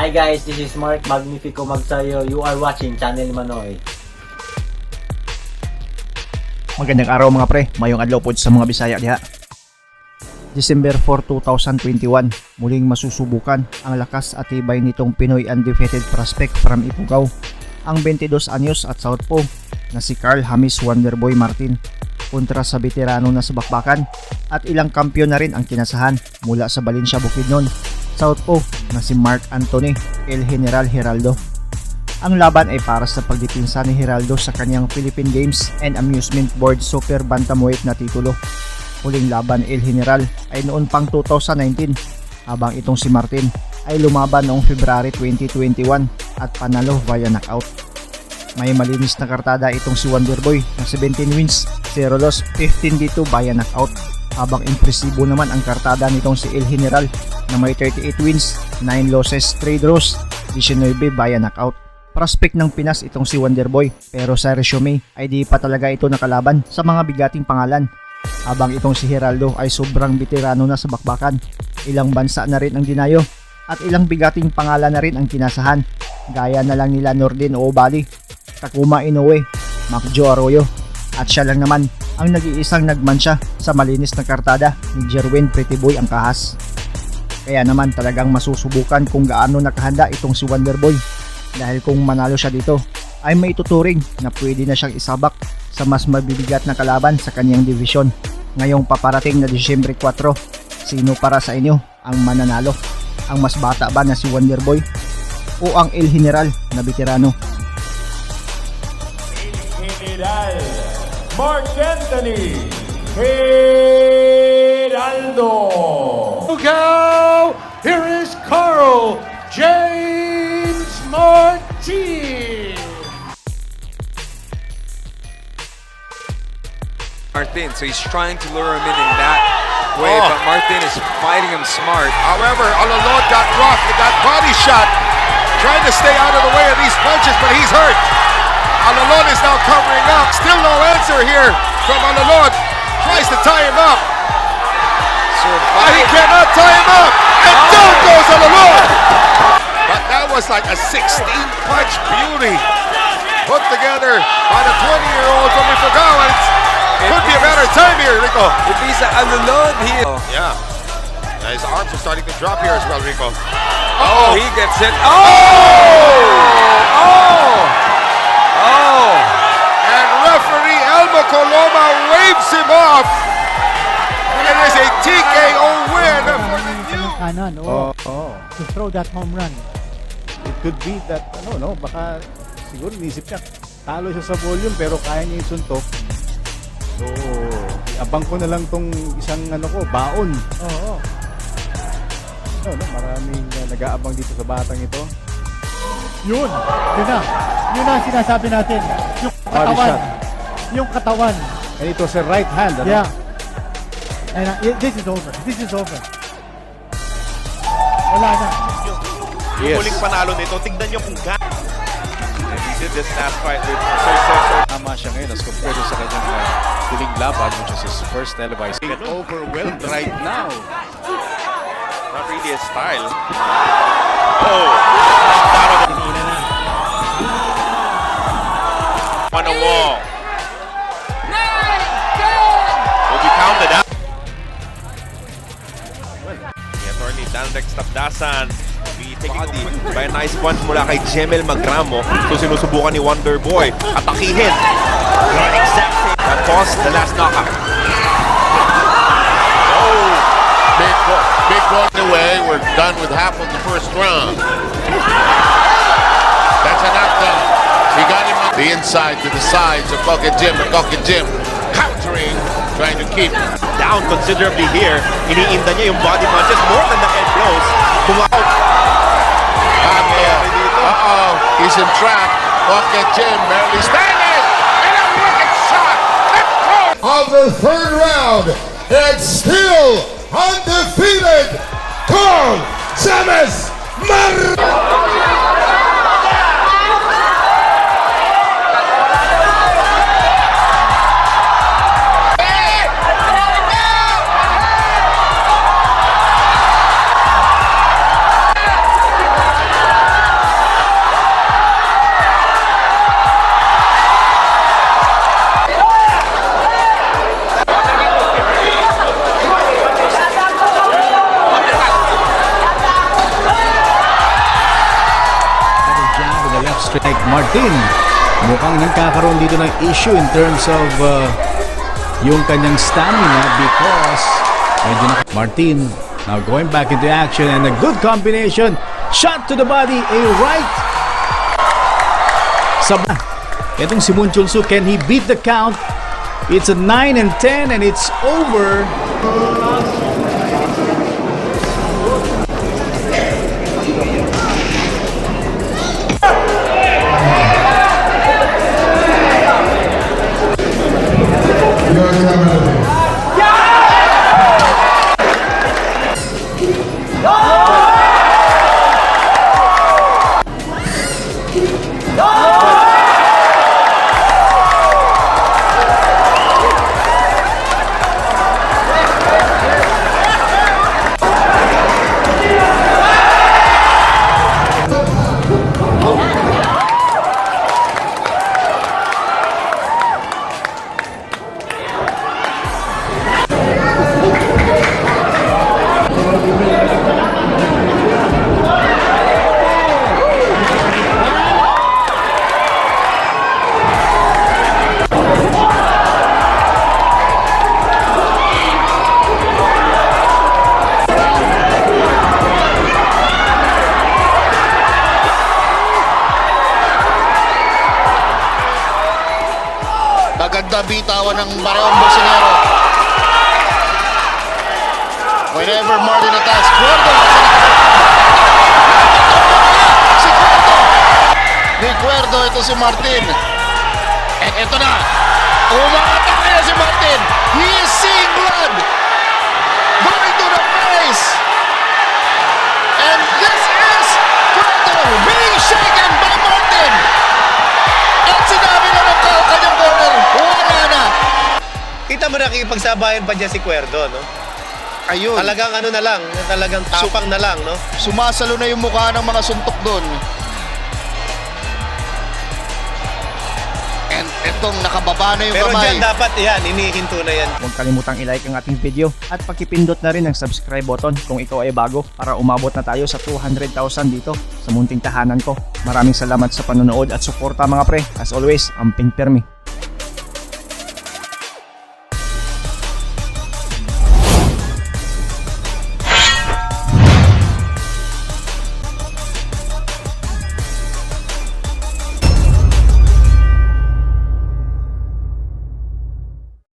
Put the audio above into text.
Hi guys, this is Mark Magnifico Magsayo. You are watching Channel Manoy. Magandang araw mga pre, mayong adlaw po sa mga Bisaya diha. December 4, 2021, muling masusubukan ang lakas at tibay nitong Pinoy undefeated prospect from Ifugao, ang 22 anyos at southpaw na si Carl James Wonderboy Martin kontra sa veterano na sa bakbakan at ilang kampyon na rin ang kinasahan mula sa Valencia Bukidnon, southpaw na si Mark Anthony El General Heraldo. Ang laban ay para sa pagdipinsa ni Heraldo sa kanyang Philippine Games and Amusement Board Super Bantamweight na titulo. Huling laban El General ay noon pang 2019, habang itong si Martin ay lumaban noong February 2021 at panalo via knockout. May malinis na kartada itong si Wonderboy na 17 wins, 0 loss, 15 dito via knockout, habang impresibo naman ang kartada nitong si El General na may 38 wins, 9 losses, 3 draws, 19 via knockout. Prospect ng Pinas itong si Wonderboy, pero sa resume ay di pa talaga ito nakalaban sa mga bigating pangalan, habang itong si Heraldo ay sobrang veterano na sa bakbakan. Ilang bansa na rin ang dinayo at ilang bigating pangalan na rin ang kinasahan, gaya na lang nila Nordin Oobali, Takuma Inoue, Macjo Arroyo, at siya lang naman ang nag-iisang nagmansya sa malinis na kartada ni Jerwin Prettyboy Angkahas. Kaya naman talagang masusubukan kung gaano nakahanda itong si Wonderboy, dahil kung manalo siya dito ay may tuturing na pwede na siyang isabak sa mas mabibigat na kalaban sa kanyang division ngayong paparating na Disyembre 4. Sino para sa inyo ang mananalo? Ang mas bata ba na si Wonderboy o ang El General na veterano? El General Mark Anthony Heraldo. Go! Here is Carl James Martin. Martin, so he's trying to lure him in that way, but Martin is fighting him smart. However, Alalod got rough, he got body shot, trying to stay out of the way of these punches, but he's hurt. Alalod is now covering up, still no answer here from Alalod, tries to tie him up. He cannot tie him up, and down goes Alalod! But that was like a 16-punch beauty put together by the 20-year-old from Ifugao, and it could be a matter of time here, Rico. If he's Alulod, Yeah. Now his arms are starting to drop here as well, Rico. oh, he gets it. Oh! And referee Elmo Coloma waves him off. And it is a TKO win for the new. Kanan, to throw that home run. It could be that, baka siguro inisip niya, talo siya sa volume pero kaya niya yung suntok. So, abang ko na lang tong isang baon. Oo. Maraming nag-aabang dito sa batang ito. Yun na. Yun ang sinasabi natin. Yung Body katawan. shot. Yung katawan. And ito sa right hand. Yeah. And this is over. This is over. Wala na. Yes. Muling panalo nito, tignan nyo kung and he did this last fight with Tama siya ngayon as compared sa kanyang huling laban, which is his first televised. overwhelmed right now. Not really his style. On a wall. Will be counted out. The attorney Danrex Tapdasan be taking by a nice punch mula kay Jemel Magramo. So sinusubukan ni Wonderboy atakihin. That caused the last knockout. Big walk away. We're done with half of the first round. That's a knockdown. He got him on the inside to the sides of Cocket Jim. And Cocket Jim countering, trying to keep Down considerably here. Iniinda niya yung body punches more than the head blows. Bumaut. He's in trap. Cocket Jim barely standing. And a wicked shot. Of the third round. And still undefeated, Carl James Martin. Like Martin, mukhang nagkakaroon dito ng issue in terms of yung kanyang stamina because medyo Martin now going back into action and a good combination. Shot to the body, a right. Itong si Moon Chul Soo, can he beat the count? It's a 9 and 10 and it's over. Maganda bitawan ng Barreong Bocinero. Whenever Martin attacks, Cuerdo! Si Cuerdo! Ni Cuerdo, ito si Martin. At ito na! Umakatake na si Martin! He is seeing blood! Going to the face! And this is Cuerdo being shaken by Martin! At sinabi na ng kanyang corner, wala na! Kita mo nakikipagsabayan pa dyan si Cuerdo, no? Ayun. Talagang ano na lang, talagang tapang na lang, no? Sumasalo na yung mukha ng mga suntok doon. And itong nakababa na yung Pero kamay. dyan dapat yan, inihinto na yan. Huwag kalimutang i-like ang ating video at pakipindot na rin ang subscribe button kung ikaw ay bago para umabot na tayo sa 200,000 dito sa munting tahanan ko. Maraming salamat sa panonood at suporta mga pre. As always, amping permi.